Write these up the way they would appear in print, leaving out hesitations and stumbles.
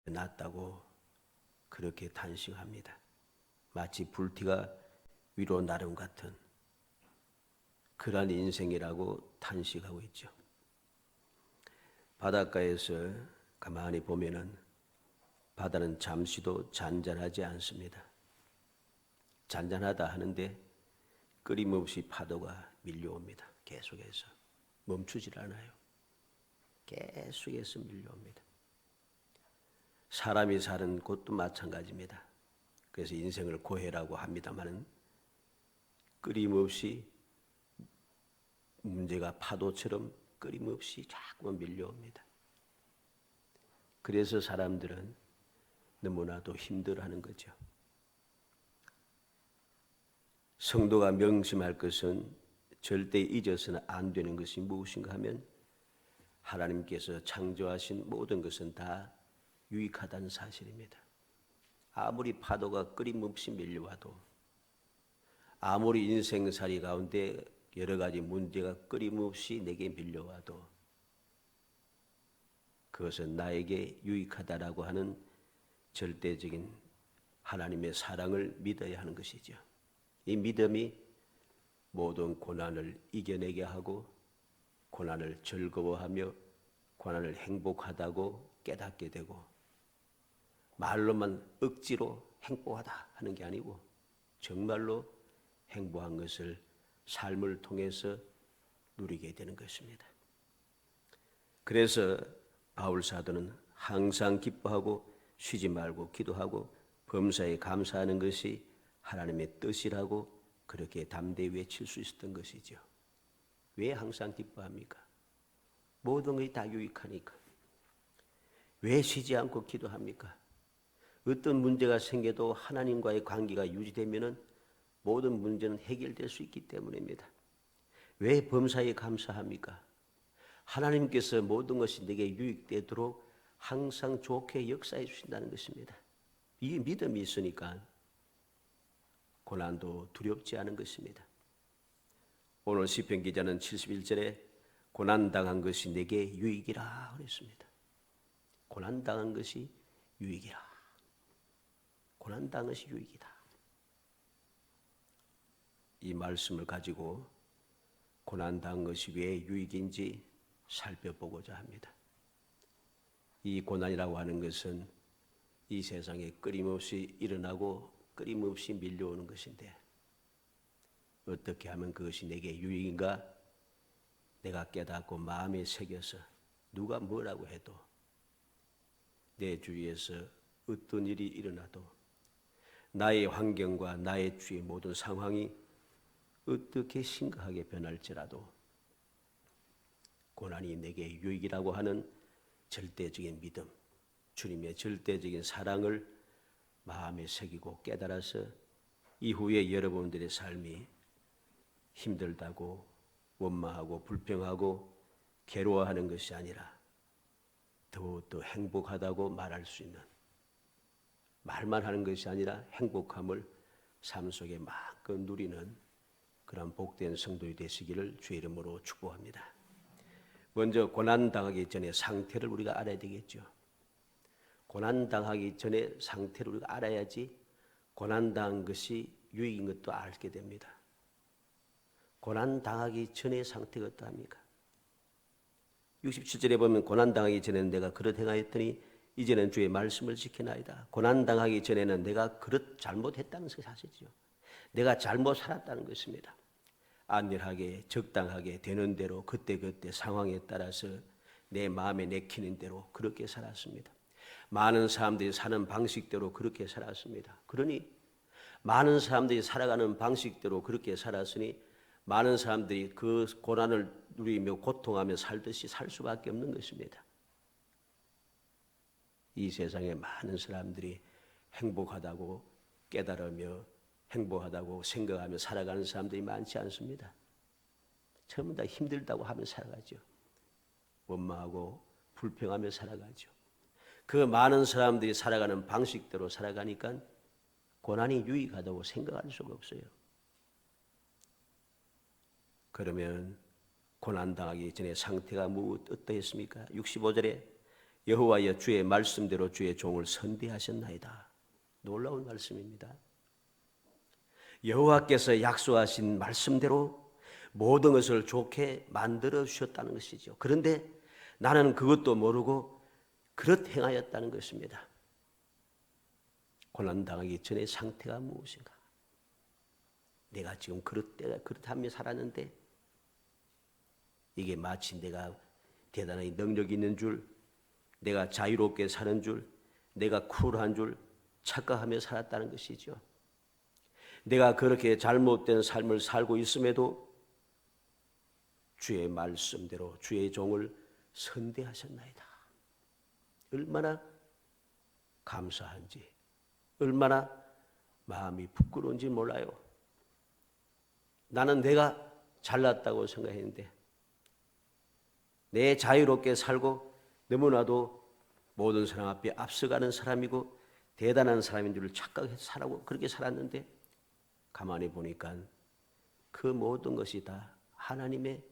낫다고 그렇게 탄식합니다. 마치 불티가 위로 나름 같은 그러한 인생이라고 탄식하고 있죠. 바닷가에서 가만히 보면은 바다는 잠시도 잔잔하지 않습니다. 잔잔하다 하는데 끊임없이 파도가 밀려옵니다. 계속해서 멈추질 않아요. 계속해서 밀려옵니다. 사람이 사는 곳도 마찬가지입니다. 그래서 인생을 고해라고 합니다마는 끊임없이 문제가 파도처럼 끊임없이 자꾸만 밀려옵니다. 그래서 사람들은 너무나도 힘들어하는 거죠. 성도가 명심할 것은 절대 잊어서는 안 되는 것이 무엇인가 하면 하나님께서 창조하신 모든 것은 다 유익하다는 사실입니다. 아무리 파도가 끊임없이 밀려와도, 아무리 인생살이 가운데 여러 가지 문제가 끊임없이 내게 밀려와도 그것은 나에게 유익하다라고 하는 절대적인 하나님의 사랑을 믿어야 하는 것이죠. 이 믿음이 모든 고난을 이겨내게 하고 고난을 즐거워하며 고난을 행복하다고 깨닫게 되고 말로만 억지로 행복하다 하는 게 아니고 정말로 행복한 것을 삶을 통해서 누리게 되는 것입니다. 그래서 바울 사도는 항상 기뻐하고 쉬지 말고 기도하고 범사에 감사하는 것이 하나님의 뜻이라고 그렇게 담대히 외칠 수 있었던 것이죠. 왜 항상 기뻐합니까? 모든 것이 다 유익하니까. 왜 쉬지 않고 기도합니까? 어떤 문제가 생겨도 하나님과의 관계가 유지되면 모든 문제는 해결될 수 있기 때문입니다. 왜 범사에 감사합니까? 하나님께서 모든 것이 내게 유익되도록 항상 좋게 역사해 주신다는 것입니다. 이 믿음이 있으니까 고난도 두렵지 않은 것입니다. 오늘 시편 기자는 71절에 고난당한 것이 내게 유익이라 그랬습니다. 고난당한 것이 유익이라. 고난당한 것이 유익이다. 이 말씀을 가지고 고난당한 것이 왜 유익인지 살펴보고자 합니다. 이 고난이라고 하는 것은 이 세상에 끊임없이 일어나고 끊임없이 밀려오는 것인데 어떻게 하면 그것이 내게 유익인가? 내가 깨닫고 마음에 새겨서 누가 뭐라고 해도 내 주위에서 어떤 일이 일어나도 나의 환경과 나의 주위의 모든 상황이 어떻게 심각하게 변할지라도 고난이 내게 유익이라고 하는 절대적인 믿음, 주님의 절대적인 사랑을 마음에 새기고 깨달아서 이후에 여러분들의 삶이 힘들다고 원망하고 불평하고 괴로워하는 것이 아니라 더욱더 행복하다고 말할 수 있는, 말만 하는 것이 아니라 행복함을 삶 속에 마음껏 누리는 그런 복된 성도이 되시기를 주의 이름으로 축복합니다. 먼저 고난당하기 전에 상태를 우리가 알아야 되겠죠. 고난당하기 전에 상태를 우리가 알아야지 고난당한 것이 유익인 것도 알게 됩니다. 고난당하기 전의 상태가 어떠합니까? 67절에 보면 고난당하기 전에는 내가 그릇 행하였더니 이제는 주의 말씀을 지키나이다. 고난당하기 전에는 내가 그릇 잘못했다는 사실이죠. 내가 잘못 살았다는 것입니다. 안일하게 적당하게 되는 대로 그때그때 상황에 따라서 내 마음에 내키는 대로 그렇게 살았습니다. 많은 사람들이 사는 방식대로 그렇게 살았습니다. 그러니 많은 사람들이 살아가는 방식대로 그렇게 살았으니 많은 사람들이 그 고난을 누리며 고통하며 살듯이 살 수밖에 없는 것입니다. 이 세상에 많은 사람들이 행복하다고 깨달으며 행복하다고 생각하며 살아가는 사람들이 많지 않습니다. 전부 다 힘들다고 하며 살아가죠. 원망하고 불평하며 살아가죠. 그 많은 사람들이 살아가는 방식대로 살아가니까 고난이 유익하다고 생각할 수가 없어요. 그러면 고난당하기 전에 상태가 어떠했습니까? 65절에 여호와여 주의 말씀대로 주의 종을 선대하셨나이다. 놀라운 말씀입니다. 여호와께서 약속하신 말씀대로 모든 것을 좋게 만들어 주셨다는 것이죠. 그런데 나는 그것도 모르고 그렇게 행하였다는 것입니다. 고난당하기 전의 상태가 무엇인가? 내가 지금 그렇다며 살았는데 이게 마치 내가 대단히 능력이 있는 줄, 내가 자유롭게 사는 줄, 내가 쿨한 줄 착각하며 살았다는 것이죠. 내가 그렇게 잘못된 삶을 살고 있음에도 주의 말씀대로 주의 종을 선대하셨나이다. 얼마나 감사한지, 얼마나 마음이 부끄러운지 몰라요. 나는 내가 잘났다고 생각했는데 내 자유롭게 살고 너무나도 모든 사람 앞에 앞서가는 사람이고 대단한 사람인 줄 착각해서 그렇게 살았는데 가만히 보니까 그 모든 것이 다 하나님의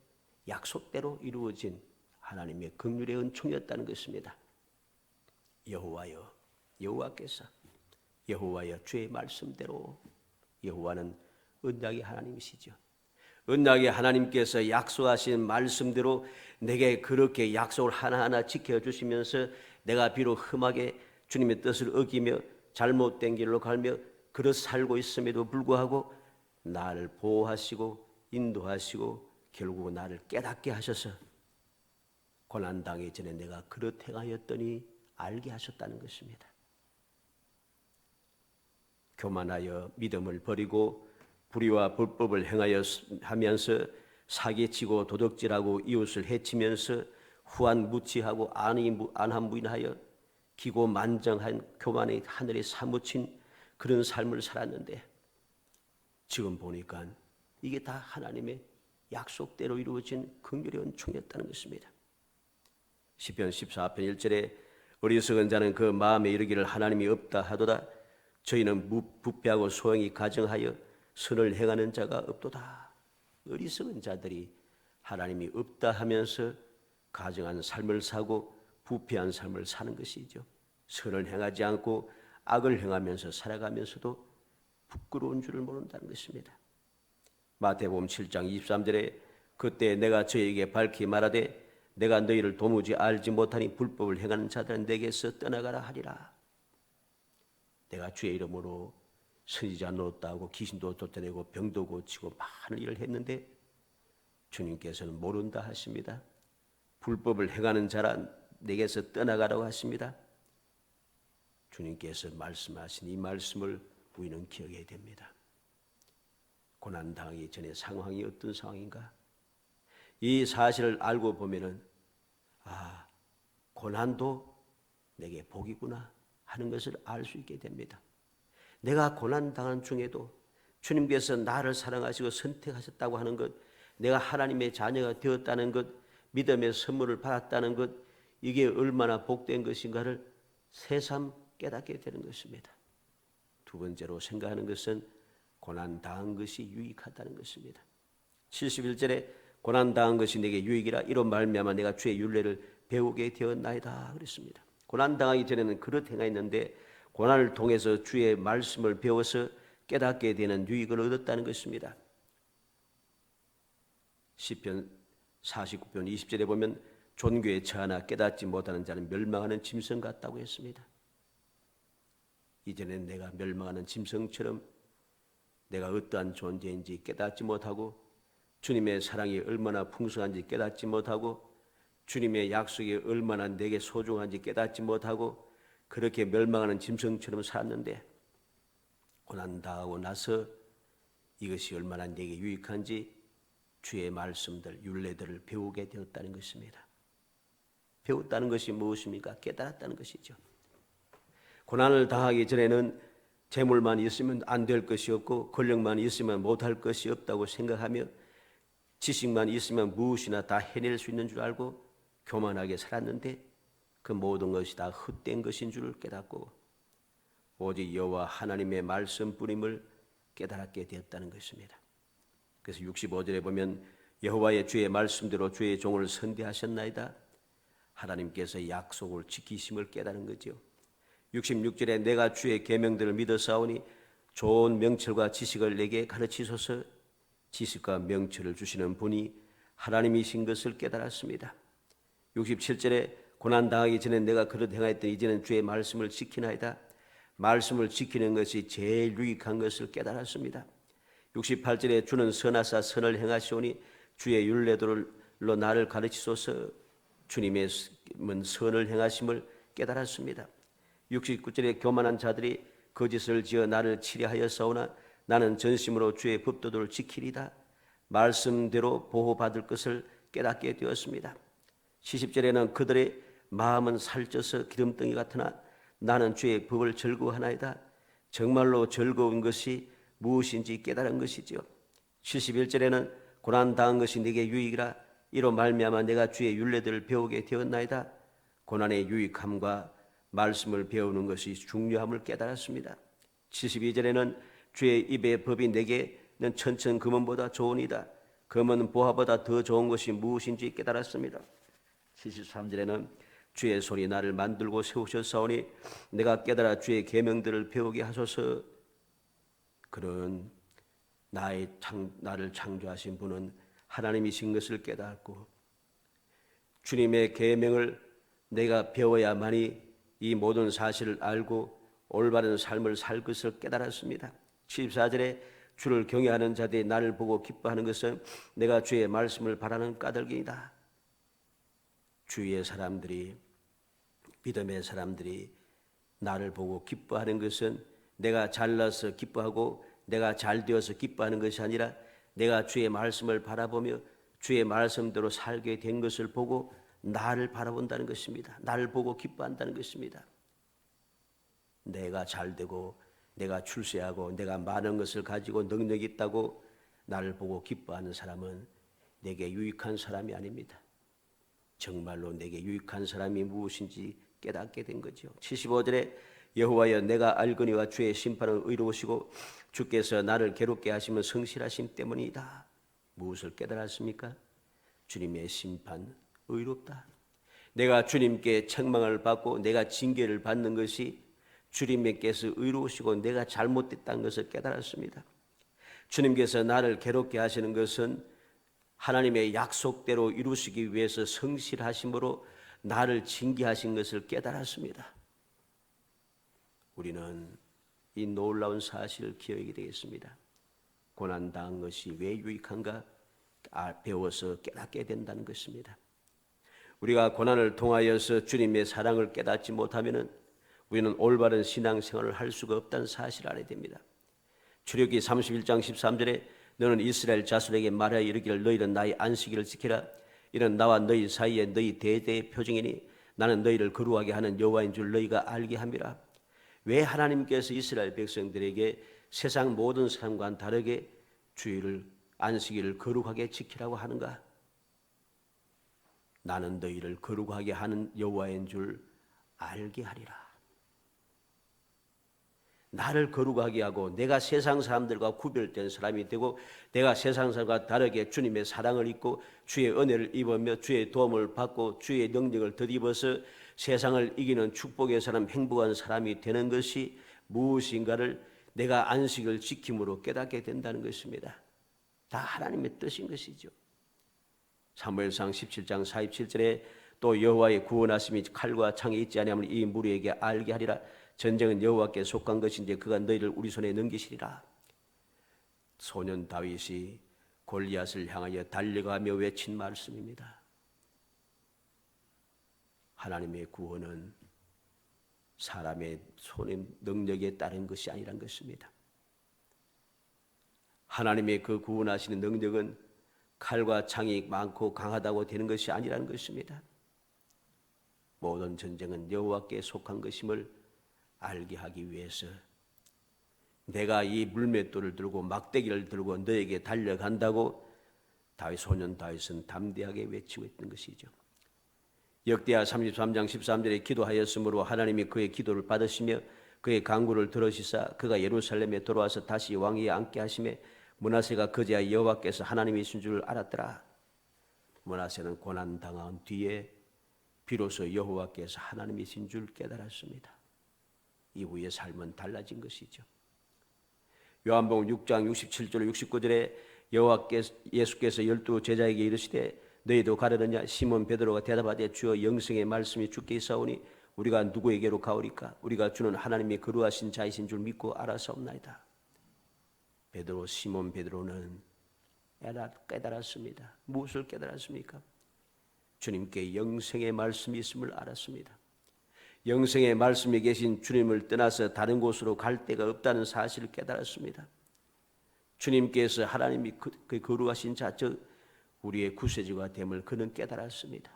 약속대로 이루어진 하나님의 긍휼의 은총이었다는 것입니다. 여호와여, 여호와께서 여호와여 주의 말씀대로, 여호와는 언약의 하나님이시죠. 언약의 하나님께서 약속하신 말씀대로 내게 그렇게 약속을 하나하나 지켜주시면서 내가 비록 흠하게 주님의 뜻을 어기며 잘못된 길로 가며 그렇게 살고 있음에도 불구하고 나를 보호하시고 인도하시고 결국 나를 깨닫게 하셔서 고난당하기 전에 내가 그렇게 행하였더니 알게 하셨다는 것입니다. 교만하여 믿음을 버리고 불의와 불법을 행하면서 사기치고 도둑질하고 이웃을 해치면서 후한무치하고 안한무인하여 기고만장한 교만의 하늘에 사무친 그런 삶을 살았는데 지금 보니까 이게 다 하나님의 약속대로 이루어진 긍휼의 은총이었다는 것입니다. 시편 14편 1절에 어리석은 자는 그 마음에 이르기를 하나님이 없다 하도다. 저희는 부패하고 소행이 가정하여 선을 행하는 자가 없도다. 어리석은 자들이 하나님이 없다 하면서 가정한 삶을 사고 부패한 삶을 사는 것이죠. 선을 행하지 않고 악을 행하면서 살아가면서도 부끄러운 줄을 모른다는 것입니다. 마태복음 7장 23절에 그때 내가 저에게 밝히 말하되 내가 너희를 도무지 알지 못하니 불법을 행하는 자들은 내게서 떠나가라 하리라. 내가 주의 이름으로 선지자 노릇하고 귀신도 쫓아내고 병도 고치고 많은 일을 했는데 주님께서는 모른다 하십니다. 불법을 행하는 자라 내게서 떠나가라고 하십니다. 주님께서 말씀하신 이 말씀을 우리는 기억해야 됩니다. 고난당하기 전에 상황이 어떤 상황인가? 이 사실을 알고 보면은 고난도 내게 복이구나 하는 것을 알 수 있게 됩니다. 내가 고난당한 중에도 주님께서 나를 사랑하시고 선택하셨다고 하는 것, 내가 하나님의 자녀가 되었다는 것, 믿음의 선물을 받았다는 것, 이게 얼마나 복된 것인가를 새삼 깨닫게 되는 것입니다. 두 번째로 생각하는 것은 고난당한 것이 유익하다는 것입니다. 71절에 고난당한 것이 내게 유익이라 이로 말미암아 내가 주의 율례를 배우게 되었나이다 그랬습니다. 고난당하기 전에는 그렇게 행했는데 고난을 통해서 주의 말씀을 배워서 깨닫게 되는 유익을 얻었다는 것입니다. 시편 49편 20절에 보면 존귀에 처하나 깨닫지 못하는 자는 멸망하는 짐승 같다고 했습니다. 이전엔 내가 멸망하는 짐승처럼 내가 어떠한 존재인지 깨닫지 못하고 주님의 사랑이 얼마나 풍성한지 깨닫지 못하고 주님의 약속이 얼마나 내게 소중한지 깨닫지 못하고 그렇게 멸망하는 짐승처럼 살았는데 고난당하고 나서 이것이 얼마나 내게 유익한지 주의 말씀들, 율례들을 배우게 되었다는 것입니다. 배웠다는 것이 무엇입니까? 깨달았다는 것이죠. 고난을 당하기 전에는 재물만 있으면 안 될 것이 없고 권력만 있으면 못할 것이 없다고 생각하며 지식만 있으면 무엇이나 다 해낼 수 있는 줄 알고 교만하게 살았는데 그 모든 것이 다 헛된 것인 줄을 깨닫고 오직 여호와 하나님의 말씀뿐임을 깨달았게 되었다는 것입니다. 그래서 65절에 보면 여호와의 주의 말씀대로 주의 종을 선대하셨나이다. 하나님께서 약속을 지키심을 깨달은 거죠. 66절에 내가 주의 계명들을 믿었사오니 좋은 명철과 지식을 내게 가르치소서. 지식과 명철을 주시는 분이 하나님이신 것을 깨달았습니다. 67절에 고난당하기 전에 내가 그릇 행하였더니 이제는 주의 말씀을 지키나이다. 말씀을 지키는 것이 제일 유익한 것을 깨달았습니다. 68절에 주는 선하사 선을 행하시오니 주의 율례도로 나를 가르치소서. 주님의 선을 행하심을 깨달았습니다. 69절에 교만한 자들이 거짓을 지어 나를 치려하였사오나 나는 전심으로 주의 법도를 지키리다. 말씀대로 보호받을 것을 깨닫게 되었습니다. 70절에는 그들의 마음은 살쪄서 기름덩이 같으나 나는 주의 법을 즐거워하나이다. 정말로 즐거운 것이 무엇인지 깨달은 것이죠. 71절에는 고난당한 것이 내게 유익이라. 이로 말미암아 내가 주의 율례들을 배우게 되었나이다. 고난의 유익함과 말씀을 배우는 것이 중요함을 깨달았습니다. 72절에는 주의 입의 법이 내게는 천천 금은보다 좋으니이다. 금은 보화보다 더 좋은 것이 무엇인지 깨달았습니다. 73절에는 주의 손이 나를 만들고 세우셨사오니 내가 깨달아 주의 계명들을 배우게 하소서. 그런 나를 창조하신 분은 하나님이신 것을 깨닫고 주님의 계명을 내가 배워야만이 이 모든 사실을 알고 올바른 삶을 살 것을 깨달았습니다. 74절에 주를 경외하는 자들이 나를 보고 기뻐하는 것은 내가 주의 말씀을 바라는 까닭이다. 주위의 사람들이, 믿음의 사람들이 나를 보고 기뻐하는 것은 내가 잘나서 기뻐하고 내가 잘되어서 기뻐하는 것이 아니라 내가 주의 말씀을 바라보며 주의 말씀대로 살게 된 것을 보고 나를 바라본다는 것입니다. 나를 보고 기뻐한다는 것입니다. 내가 잘되고 내가 출세하고 내가 많은 것을 가지고 능력이 있다고 나를 보고 기뻐하는 사람은 내게 유익한 사람이 아닙니다. 정말로 내게 유익한 사람이 무엇인지 깨닫게 된 거죠. 75절에 여호와여 내가 알거니와 주의 심판은 의로우시고 주께서 나를 괴롭게 하시면 성실하심 때문이다. 무엇을 깨달았습니까? 주님의 심판 의롭다. 내가 주님께 책망을 받고 내가 징계를 받는 것이 주님께서 의로우시고 내가 잘못됐다는 것을 깨달았습니다. 주님께서 나를 괴롭게 하시는 것은 하나님의 약속대로 이루시기 위해서 성실하심으로 나를 징계하신 것을 깨달았습니다. 우리는 이 놀라운 사실을 기억하게 되겠습니다. 고난당한 것이 왜 유익한가 배워서 깨닫게 된다는 것입니다. 우리가 고난을 통하여서 주님의 사랑을 깨닫지 못하면 우리는 올바른 신앙생활을 할 수가 없다는 사실을 알아야 됩니다. 출애굽기 31장 13절에 너는 이스라엘 자손에게 말하여 이르기를 너희는 나의 안식일을 지키라. 이는 나와 너희 사이에 너희 대대의 표징이니 나는 너희를 거룩하게 하는 여호와인 줄 너희가 알게 함이라. 왜 하나님께서 이스라엘 백성들에게 세상 모든 사람과는 다르게 주일을 안식일을 거룩하게 지키라고 하는가? 나는 너희를 거룩하게 하는 여호와인 줄 알게 하리라. 나를 거룩하게 하고 내가 세상 사람들과 구별된 사람이 되고 내가 세상 사람과 다르게 주님의 사랑을 입고 주의 은혜를 입으며 주의 도움을 받고 주의 능력을 덧입어서 세상을 이기는 축복의 사람, 행복한 사람이 되는 것이 무엇인가를 내가 안식을 지킴으로 깨닫게 된다는 것입니다. 다 하나님의 뜻인 것이죠. 사무엘상 17장 47절에 또 여호와의 구원하심이 칼과 창에 있지 아니하면 이 무리에게 알게 하리라. 전쟁은 여호와께 속한 것인지 그가 너희를 우리 손에 넘기시리라. 소년 다윗이 골리앗을 향하여 달려가며 외친 말씀입니다. 하나님의 구원은 사람의 손의 능력에 따른 것이 아니란 것입니다. 하나님의 그 구원하시는 능력은 칼과 창이 많고 강하다고 되는 것이 아니라는 것입니다. 모든 전쟁은 여호와께 속한 것임을 알게 하기 위해서 내가 이 물맷돌을 들고 막대기를 들고 너에게 달려간다고 소년 다윗은 담대하게 외치고 있던 것이죠. 역대하 33장 13절에 기도하였으므로 하나님이 그의 기도를 받으시며 그의 간구를 들으시사 그가 예루살렘에 돌아와서 다시 왕위에 앉게 하시매 므낫세가 그제야 여호와께서 하나님이신 줄 알았더라. 므낫세는 고난당한 뒤에 비로소 여호와께서 하나님이신 줄 깨달았습니다. 이후의 삶은 달라진 것이죠. 요한복음 6장 67절 69절에 예수께서 12 제자에게 이르시되 너희도 가려느냐? 시몬 베드로가 대답하되 주여 영생의 말씀이 주께 있사오니 우리가 누구에게로 가오리까? 우리가 주는 하나님이 거룩하신 자이신 줄 믿고 알아사옵나이다. 시몬 베드로는 깨달았습니다. 무엇을 깨달았습니까? 주님께 영생의 말씀이 있음을 알았습니다. 영생의 말씀이 계신 주님을 떠나서 다른 곳으로 갈 데가 없다는 사실을 깨달았습니다. 주님께서 하나님이 그 거룩하신 자, 즉 우리의 구세주가 됨을 그는 깨달았습니다.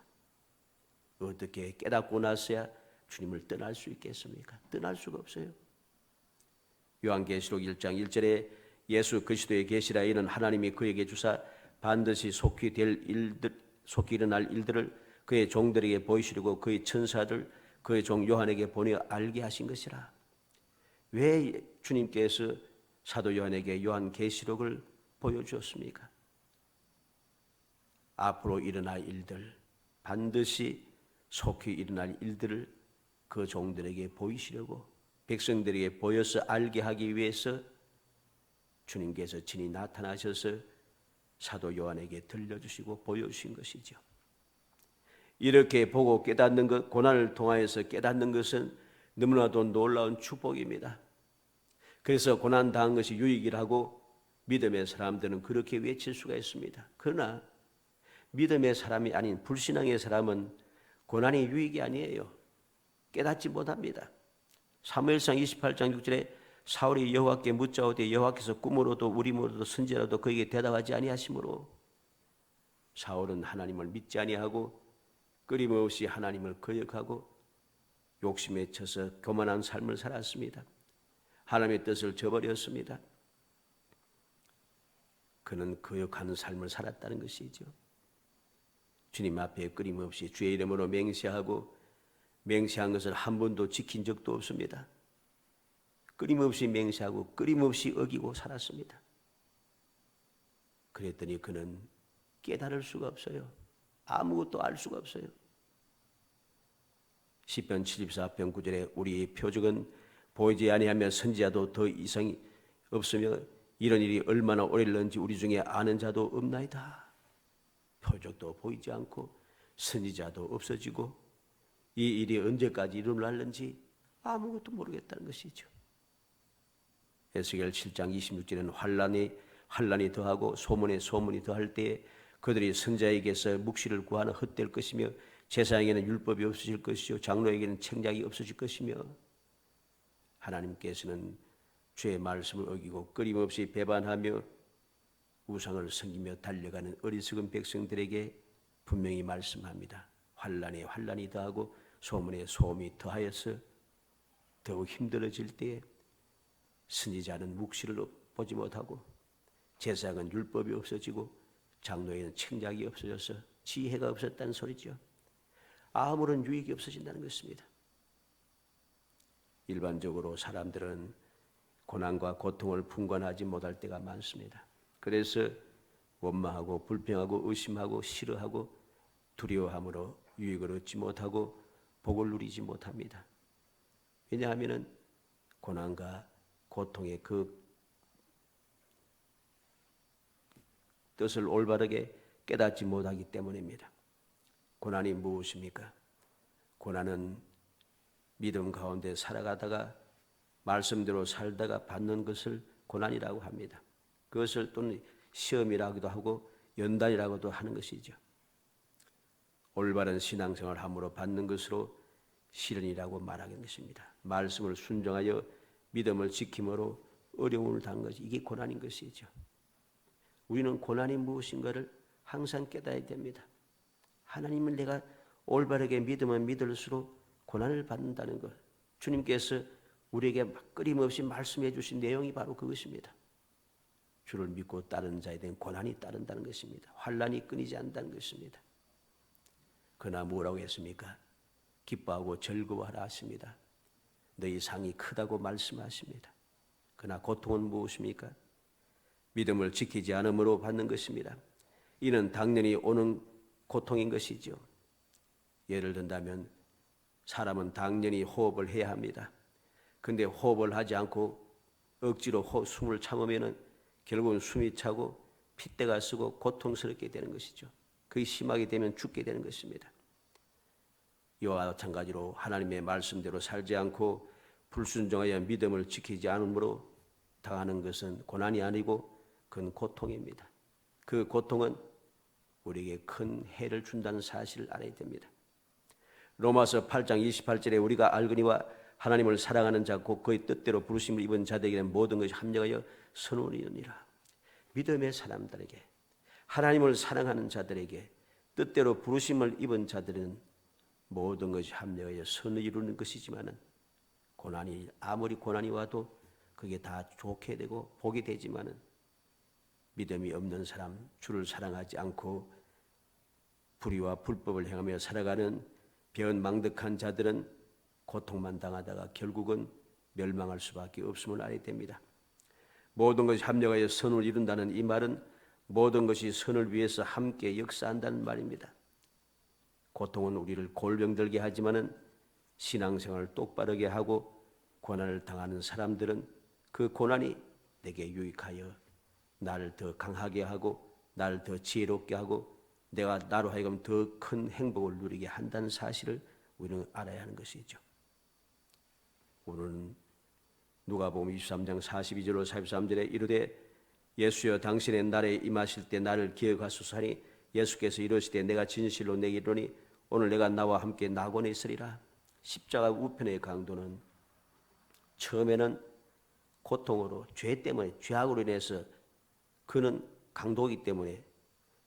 어떻게 깨닫고 나서야 주님을 떠날 수 있겠습니까? 떠날 수가 없어요. 요한계시록 1장 1절에 예수 그리스도의 계시라 이는 하나님이 그에게 주사 반드시 속히 일어날 일들을 그의 종들에게 보이시려고 그의 천사들 그의 종 요한에게 보내 알게 하신 것이라. 왜 주님께서 사도 요한에게 요한계시록을 보여주었습니까? 앞으로 일어날 일들, 반드시 속히 일어날 일들을 그 종들에게 보이시려고, 백성들에게 보여서 알게 하기 위해서 주님께서 친히 나타나셔서 사도 요한에게 들려주시고 보여주신 것이죠. 이렇게 보고 깨닫는 것, 고난을 통하여서 깨닫는 것은 너무나도 놀라운 축복입니다. 그래서 고난 당한 것이 유익이라고 믿음의 사람들은 그렇게 외칠 수가 있습니다. 그러나 믿음의 사람이 아닌 불신앙의 사람은 고난이 유익이 아니에요. 깨닫지 못합니다. 사무엘상 28장 6절에 사울이 여호와께 묻자오되 여호와께서 꿈으로도 우림으로도 선지라도 그에게 대답하지 아니하시므로 사울은 하나님을 믿지 아니하고 끊임없이 하나님을 거역하고 욕심에 쳐서 교만한 삶을 살았습니다. 하나님의 뜻을 저버렸습니다. 그는 거역하는 삶을 살았다는 것이죠. 주님 앞에 끊임없이 주의 이름으로 맹세하고 맹세한 것을 한 번도 지킨 적도 없습니다. 끊임없이 맹세하고 끊임없이 어기고 살았습니다. 그랬더니 그는 깨달을 수가 없어요. 아무것도 알 수가 없어요. 시편 74편 9절에 우리의 표적은 보이지 아니하며 선지자도 더 이상이 없으며 이런 일이 얼마나 오래일는지 우리 중에 아는 자도 없나이다. 표적도 보이지 않고 선지자도 없어지고 이 일이 언제까지 일어날는지 아무것도 모르겠다는 것이죠. 에스겔 7장 26절에는 환란이 더하고 소문이 더할 때에 그들이 선자에게서 묵시를 구하는 헛될 것이며 제사장에게는 율법이 없어질 것이요 장로에게는 책략이 없어질 것이며 하나님께서는 주의 말씀을 어기고 끊임없이 배반하며 우상을 섬기며 달려가는 어리석은 백성들에게 분명히 말씀합니다. 환란이 더하고 소문에 소음이 더하여서 더욱 힘들어질 때에 선지자는 묵시를 보지 못하고 제사장은 율법이 없어지고 장로에는 책략이 없어져서 지혜가 없었다는 소리죠. 아무런 유익이 없어진다는 것입니다. 일반적으로 사람들은 고난과 고통을 분간하지 못할 때가 많습니다. 그래서 원망하고 불평하고 의심하고 싫어하고 두려워함으로 유익을 얻지 못하고 복을 누리지 못합니다. 왜냐하면 고난과 고통의 그 뜻을 올바르게 깨닫지 못하기 때문입니다. 고난이 무엇입니까? 고난은 믿음 가운데 살아가다가 말씀대로 살다가 받는 것을 고난이라고 합니다. 그것을 또는 시험이라고도 하고 연단이라고도 하는 것이죠. 올바른 신앙생활을 함으로 받는 것으로 시련이라고 말하는 것입니다. 말씀을 순종하여 믿음을 지킴으로 어려움을 당한 것이 이게 고난인 것이죠. 우리는 고난이 무엇인가를 항상 깨달아야 됩니다. 하나님을 내가 올바르게 믿으면 믿을수록 고난을 받는다는 것. 주님께서 우리에게 끊임없이 말씀해 주신 내용이 바로 그것입니다. 주를 믿고 따르는 자에 대한 고난이 따른다는 것입니다. 환란이 끊이지 않는다는 것입니다. 그러나 뭐라고 했습니까? 기뻐하고 즐거워하라 하십니다. 너희 상이 크다고 말씀하십니다. 그러나 고통은 무엇입니까? 믿음을 지키지 않음으로 받는 것입니다. 이는 당연히 오는 고통인 것이죠. 예를 든다면 사람은 당연히 호흡을 해야 합니다. 근데 호흡을 하지 않고 억지로 숨을 참으면은 결국은 숨이 차고 핏대가 쓰고 고통스럽게 되는 것이죠. 그게 심하게 되면 죽게 되는 것입니다. 이와 마찬가지로 하나님의 말씀대로 살지 않고 불순종하여 믿음을 지키지 않으므로 당하는 것은 고난이 아니고 그건 고통입니다. 그 고통은 우리에게 큰 해를 준다는 사실을 알아야 됩니다. 로마서 8장 28절에 우리가 알거니와 하나님을 사랑하는 자 곧 그의 뜻대로 부르심을 입은 자들에게는 모든 것이 합력하여 선을 이루니라. 믿음의 사람들에게, 하나님을 사랑하는 자들에게, 뜻대로 부르심을 입은 자들은 모든 것이 합력하여 선을 이루는 것이지만은 아무리 고난이 와도 그게 다 좋게 되고 복이 되지만은 믿음이 없는 사람, 주를 사랑하지 않고 불의와 불법을 행하며 살아가는 변망덕한 자들은 고통만 당하다가 결국은 멸망할 수밖에 없음을 알아야 됩니다. 모든 것이 합력하여 선을 이룬다는 이 말은 모든 것이 선을 위해서 함께 역사한다는 말입니다. 고통은 우리를 골병들게 하지만은 신앙생활을 똑바르게 하고 고난을 당하는 사람들은 그 고난이 내게 유익하여 나를 더 강하게 하고 나를 더 지혜롭게 하고 내가 나로 하여금 더 큰 행복을 누리게 한다는 사실을 우리는 알아야 하는 것이죠. 오늘은 누가복음 23장 42절로 43절에 이르되 예수여 당신의 날에 임하실 때 나를 기억하소서 하니 예수께서 이르시되 내가 진실로 내게 이르노니 오늘 내가 나와 함께 낙원에 있으리라. 십자가 우편의 강도는 처음에는 고통으로 죄 때문에 죄악으로 인해서 그는 강도이기 때문에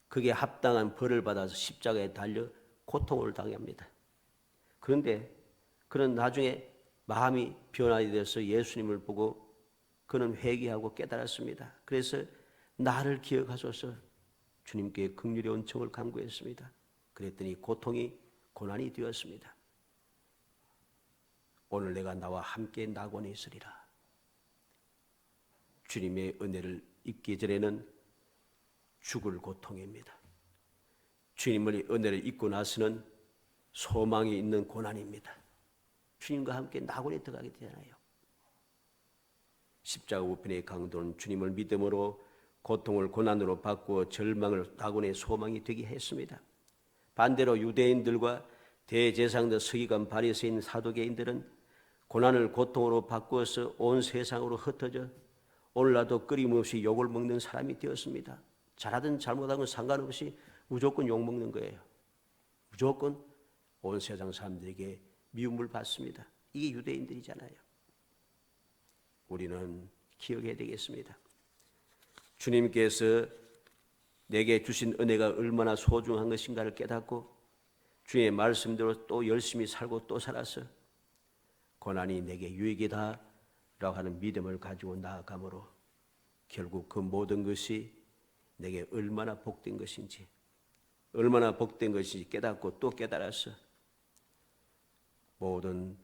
그게 합당한 벌을 받아서 십자가에 달려 고통을 당합니다. 그런데 그는 나중에 마음이 변화가 되어서 예수님을 보고 그는 회개하고 깨달았습니다. 그래서 나를 기억하소서 주님께 긍휼의 은총을 간구했습니다. 그랬더니 고난이 되었습니다. 오늘 내가 나와 함께 낙원에 있으리라. 주님의 은혜를 잊기 전에는 죽을 고통입니다. 주님의 은혜를 잊고 나서는 소망이 있는 고난입니다. 주님과 함께 낙원에 들어가게 되잖아요. 십자가 우편의 강도는 주님을 믿음으로 고통을 고난으로 바꾸어 절망을 낙원의 소망이 되게 했습니다. 반대로 유대인들과 대제사장들, 서기관, 바리새인, 사두개인들은 고난을 고통으로 바꾸어서 온 세상으로 흩어져 오늘날도 끊임없이 욕을 먹는 사람이 되었습니다. 잘하든 잘못하든 상관없이 무조건 욕 먹는 거예요. 무조건 온 세상 사람들에게 미움을 받습니다. 이게 유대인들이잖아요. 우리는 기억해야 되겠습니다. 주님께서 내게 주신 은혜가 얼마나 소중한 것인가를 깨닫고 주의 말씀대로 또 열심히 살고 또 살아서 고난이 내게 유익이다 라고 하는 믿음을 가지고 나아가므로 결국 그 모든 것이 내게 얼마나 복된 것인지 깨닫고 또 깨달아서 모든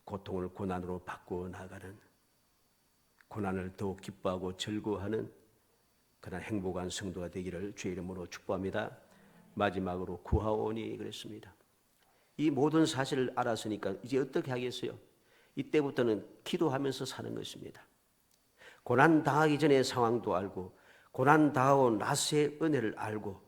고통을 고난으로 바꾸어 나가는, 고난을 더욱 기뻐하고 즐거워하는 그런 행복한 성도가 되기를 주의 이름으로 축복합니다. 마지막으로 구하오니 그랬습니다. 이 모든 사실을 알았으니까 이제 어떻게 하겠어요? 이때부터는 기도하면서 사는 것입니다. 고난 당하기 전의 상황도 알고 고난 당하고 나서의 은혜를 알고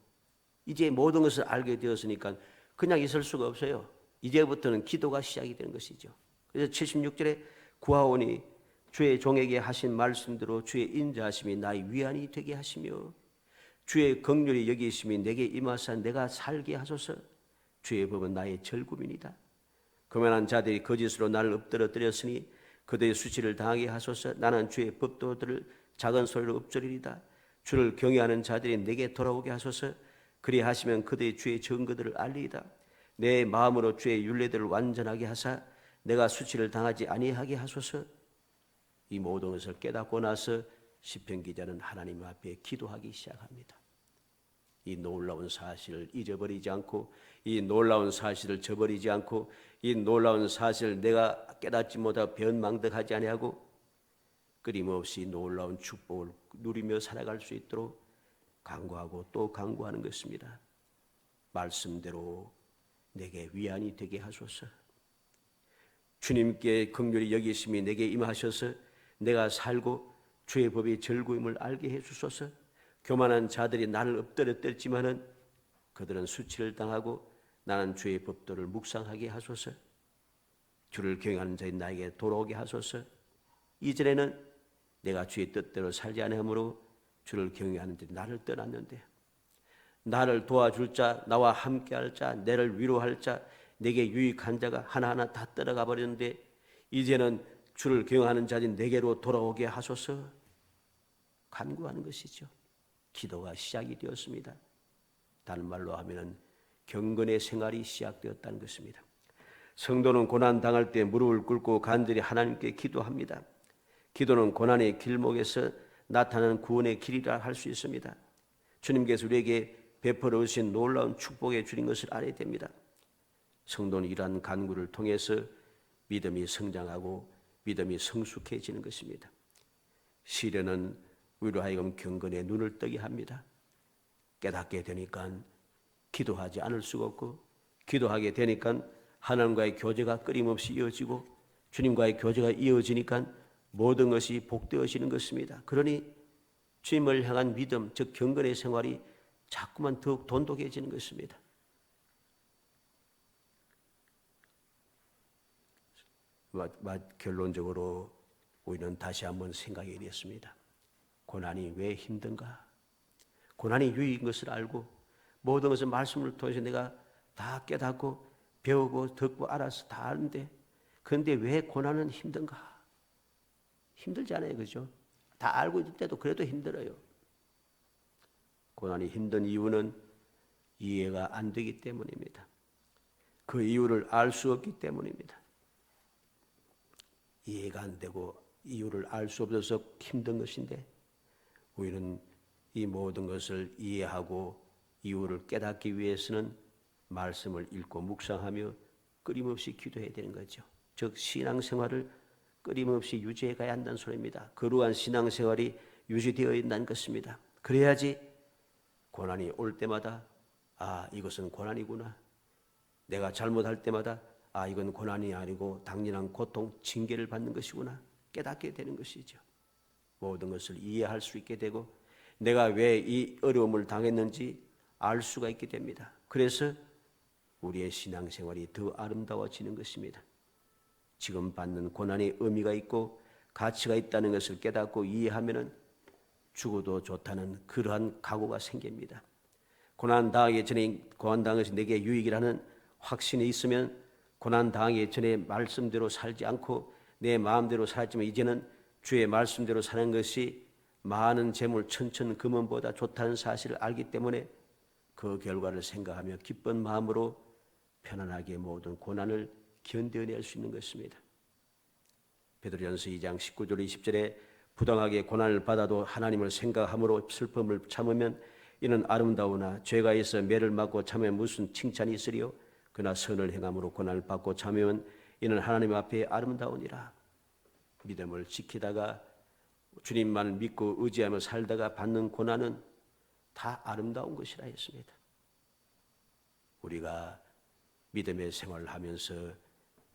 이제 모든 것을 알게 되었으니까 그냥 있을 수가 없어요. 이제부터는 기도가 시작이 되는 것이죠. 그래서 76절에 구하오니 주의 종에게 하신 말씀대로 주의 인자하심이 나의 위안이 되게 하시며 주의 긍휼이 여기심이 내게 임하사 내가 살게 하소서. 주의 법은 나의 절구민이다. 교만한 자들이 거짓으로 나를 엎드러뜨렸으니 그들의 수치를 당하게 하소서. 나는 주의 법도들을 작은 소리로 읊조리리다. 주를 경외하는 자들이 내게 돌아오게 하소서. 그리하시면 그들의 주의 증거들을 알리이다. 내 마음으로 주의 율례들을 완전하게 하사 내가 수치를 당하지 아니하게 하소서. 이 모든 것을 깨닫고 나서 시편 기자는 하나님 앞에 기도하기 시작합니다. 이 놀라운 사실을 잊어버리지 않고 이 놀라운 사실을 저버리지 않고 이 놀라운 사실을 내가 깨닫지 못하고 변망덕하지 아니하고 끊임없이 놀라운 축복을 누리며 살아갈 수 있도록 간구하고 또 간구하는 것입니다. 말씀대로 내게 위안이 되게 하소서. 주님께 긍휼히 여기심이 내게 임하셔서 내가 살고 주의 법이 절구임을 알게 해주소서. 교만한 자들이 나를 엎드렸지만은 그들은 수치를 당하고 나는 주의 법도를 묵상하게 하소서. 주를 경외하는 자인 나에게 돌아오게 하소서. 이전에는 내가 주의 뜻대로 살지 아니하므로 주를 경외하는 자들이 나를 떠났는데 나를 도와줄 자, 나와 함께할 자, 나를 위로할 자, 내게 유익한 자가 하나하나 다 떠나가 버렸는데 이제는 주를 경외하는 자인 내게로 돌아오게 하소서. 간구하는 것이죠. 기도가 시작이 되었습니다. 다른 말로 하면 경건의 생활이 시작되었다는 것입니다. 성도는 고난 당할 때 무릎을 꿇고 간절히 하나님께 기도합니다. 기도는 고난의 길목에서 나타나는 구원의 길이라 할 수 있습니다. 주님께서 우리에게 베풀어 주신 놀라운 축복의 주인 것을 알아야 됩니다. 성도는 이러한 간구를 통해서 믿음이 성장하고 믿음이 성숙해지는 것입니다. 시련은 우리로 하여금 경건의 눈을 뜨게 합니다. 깨닫게 되니까 기도하지 않을 수가 없고 기도하게 되니까 하나님과의 교제가 끊임없이 이어지고 주님과의 교제가 이어지니까 모든 것이 복되어지는 것입니다. 그러니 주님을 향한 믿음, 즉 경건의 생활이 자꾸만 더욱 돈독해지는 것입니다. 결론적으로 우리는 다시 한번 생각해 보겠습니다. 고난이 왜 힘든가? 고난이 유익인 것을 알고 모든 것을 말씀을 통해서 내가 다 깨닫고 배우고 듣고 알아서 다 아는데 그런데 왜 고난은 힘든가? 힘들잖아요. 그죠? 다 알고 있을 때도 그래도 힘들어요. 고난이 힘든 이유는 이해가 안 되기 때문입니다. 그 이유를 알 수 없기 때문입니다. 이해가 안 되고 이유를 알 수 없어서 힘든 것인데 우리는 이 모든 것을 이해하고 이유를 깨닫기 위해서는 말씀을 읽고 묵상하며 끊임없이 기도해야 되는 거죠. 즉 신앙생활을 끊임없이 유지해 가야 한다는 소리입니다. 거룩한 신앙생활이 유지되어 있다는 것입니다. 그래야지 고난이 올 때마다 이것은 고난이구나. 내가 잘못할 때마다 이건 고난이 아니고 당연한 고통, 징계를 받는 것이구나 깨닫게 되는 것이죠. 모든 것을 이해할 수 있게 되고 내가 왜 이 어려움을 당했는지 알 수가 있게 됩니다. 그래서 우리의 신앙생활이 더 아름다워지는 것입니다. 지금 받는 고난의 의미가 있고 가치가 있다는 것을 깨닫고 이해하면 죽어도 좋다는 그러한 각오가 생깁니다. 고난당하기 전에 고난당한 것이 내게 유익이라는 확신이 있으면 고난당하기 전에 말씀대로 살지 않고 내 마음대로 살았지만 이제는 주의 말씀대로 사는 것이 많은 재물 천천 금원보다 좋다는 사실을 알기 때문에 그 결과를 생각하며 기쁜 마음으로 편안하게 모든 고난을 견뎌낼 수 있는 것입니다. 베드로전서 2장 19절 20절에 부당하게 고난을 받아도 하나님을 생각함으로 슬픔을 참으면 이는 아름다우나 죄가 있어 매를 맞고 참으면 무슨 칭찬이 있으리요? 그러나 선을 행함으로 고난을 받고 참으면 이는 하나님 앞에 아름다우니라. 믿음을 지키다가 주님만을 믿고 의지하며 살다가 받는 고난은 다 아름다운 것이라 했습니다. 우리가 믿음의 생활을 하면서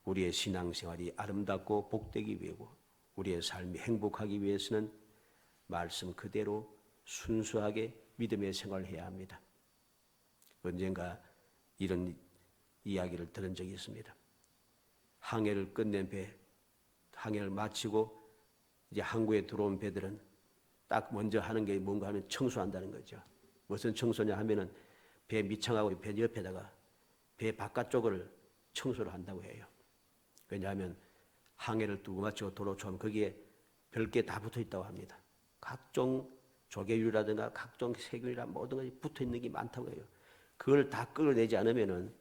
우리의 신앙생활이 아름답고 복되기 위하고 우리의 삶이 행복하기 위해서는 말씀 그대로 순수하게 믿음의 생활을 해야 합니다. 언젠가 이런 이야기를 들은 적이 있습니다. 항해를 끝낸 배, 항해를 마치고 이제 항구에 들어온 배들은 딱 먼저 하는 게 뭔가 하면 청소한다는 거죠. 무슨 청소냐 하면은 배 밑창하고 배 옆에다가 배 바깥쪽을 청소를 한다고 해요. 왜냐하면 항해를 두고 마치고 돌아오면 거기에 별게 다 붙어 있다고 합니다. 각종 조개류라든가 각종 세균이라 모든 것이 붙어 있는 게 많다고 해요. 그걸 다 끌어내지 않으면은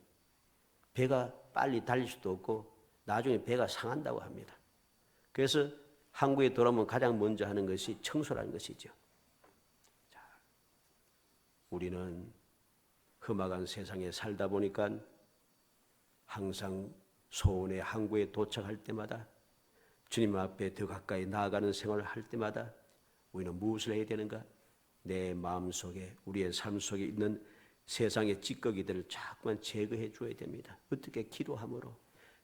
배가 빨리 달릴 수도 없고 나중에 배가 상한다고 합니다. 그래서 항구에 돌아오면 가장 먼저 하는 것이 청소라는 것이죠. 자, 우리는 험악한 세상에 살다 보니까 항상 소원의 항구에 도착할 때마다 주님 앞에 더 가까이 나아가는 생활을 할 때마다 우리는 무엇을 해야 되는가? 내 마음속에 우리의 삶 속에 있는 세상의 찌꺼기들을 자꾸만 제거해 줘야 됩니다. 어떻게? 기도함으로,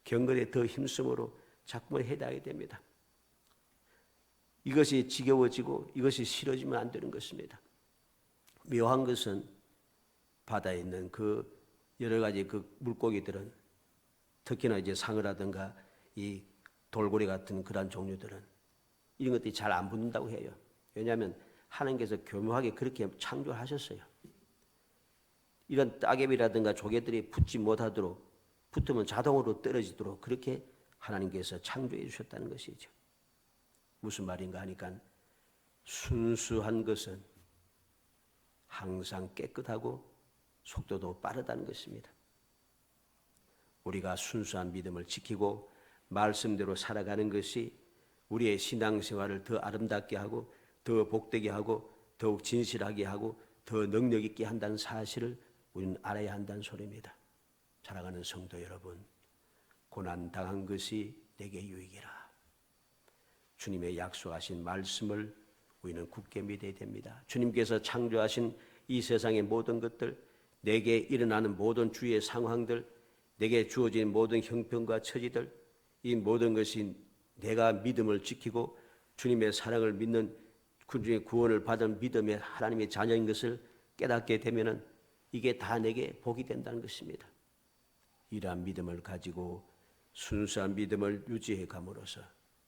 경건에 더 힘쓰므로 자꾸만 해당이 됩니다. 이것이 지겨워지고 이것이 싫어지면 안 되는 것입니다. 묘한 것은 바다에 있는 그 여러 가지 그 물고기들은, 특히나 이제 상어라든가 이 돌고래 같은 그런 종류들은 이런 것들이 잘 안 붙는다고 해요. 왜냐하면 하나님께서 교묘하게 그렇게 창조하셨어요. 이런 따개비라든가 조개들이 붙지 못하도록, 붙으면 자동으로 떨어지도록 그렇게 하나님께서 창조해 주셨다는 것이죠. 무슨 말인가 하니까 순수한 것은 항상 깨끗하고 속도도 빠르다는 것입니다. 우리가 순수한 믿음을 지키고 말씀대로 살아가는 것이 우리의 신앙생활을 더 아름답게 하고 더 복되게 하고 더욱 진실하게 하고 더 능력 있게 한다는 사실을 우리는 알아야 한다는 소리입니다. 사랑하는 성도 여러분, 고난당한 것이 내게 유익이라. 주님의 약속하신 말씀을 우리는 굳게 믿어야 됩니다. 주님께서 창조하신 이 세상의 모든 것들, 내게 일어나는 모든 주위의 상황들, 내게 주어진 모든 형편과 처지들, 이 모든 것이 내가 믿음을 지키고 주님의 사랑을 믿는 주님의 구원을 받은 믿음의 하나님의 자녀인 것을 깨닫게 되면은 이게 다 내게 복이 된다는 것입니다. 이러한 믿음을 가지고 순수한 믿음을 유지해 감으로써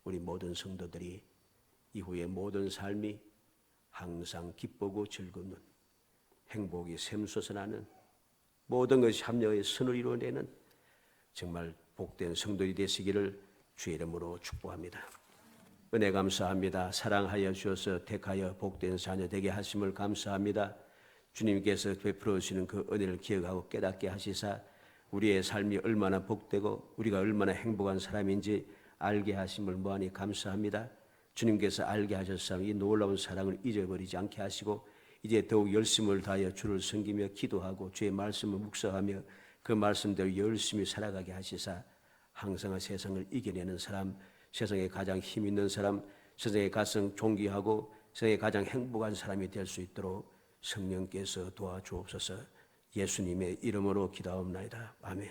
우리 모든 성도들이 이후의 모든 삶이 항상 기쁘고 즐거운 행복이 샘솟아나는 모든 것이 합력의 선을 이루어내는 정말 복된 성도들이 되시기를 주의 이름으로 축복합니다. 은혜 감사합니다. 사랑하여 주셔서 택하여 복된 자녀 되게 하심을 감사합니다. 주님께서 베풀어 주시는 그 은혜를 기억하고 깨닫게 하시사 우리의 삶이 얼마나 복되고 우리가 얼마나 행복한 사람인지 알게 하심을 무한히 감사합니다. 주님께서 알게 하셨사오니 이 놀라운 사랑을 잊어버리지 않게 하시고 이제 더욱 열심을 다하여 주를 섬기며 기도하고 주의 말씀을 묵상하며 그 말씀대로 열심히 살아가게 하시사 항상 세상을 이겨내는 사람, 세상에 가장 힘 있는 사람, 세상에 가장 존귀하고 세상에 가장 행복한 사람이 될 수 있도록 성령께서 도와주옵소서. 예수님의 이름으로 기도하옵나이다. 아멘.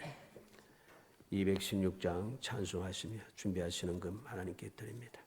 216장 찬송하시며 준비하시는 금 하나님께 드립니다.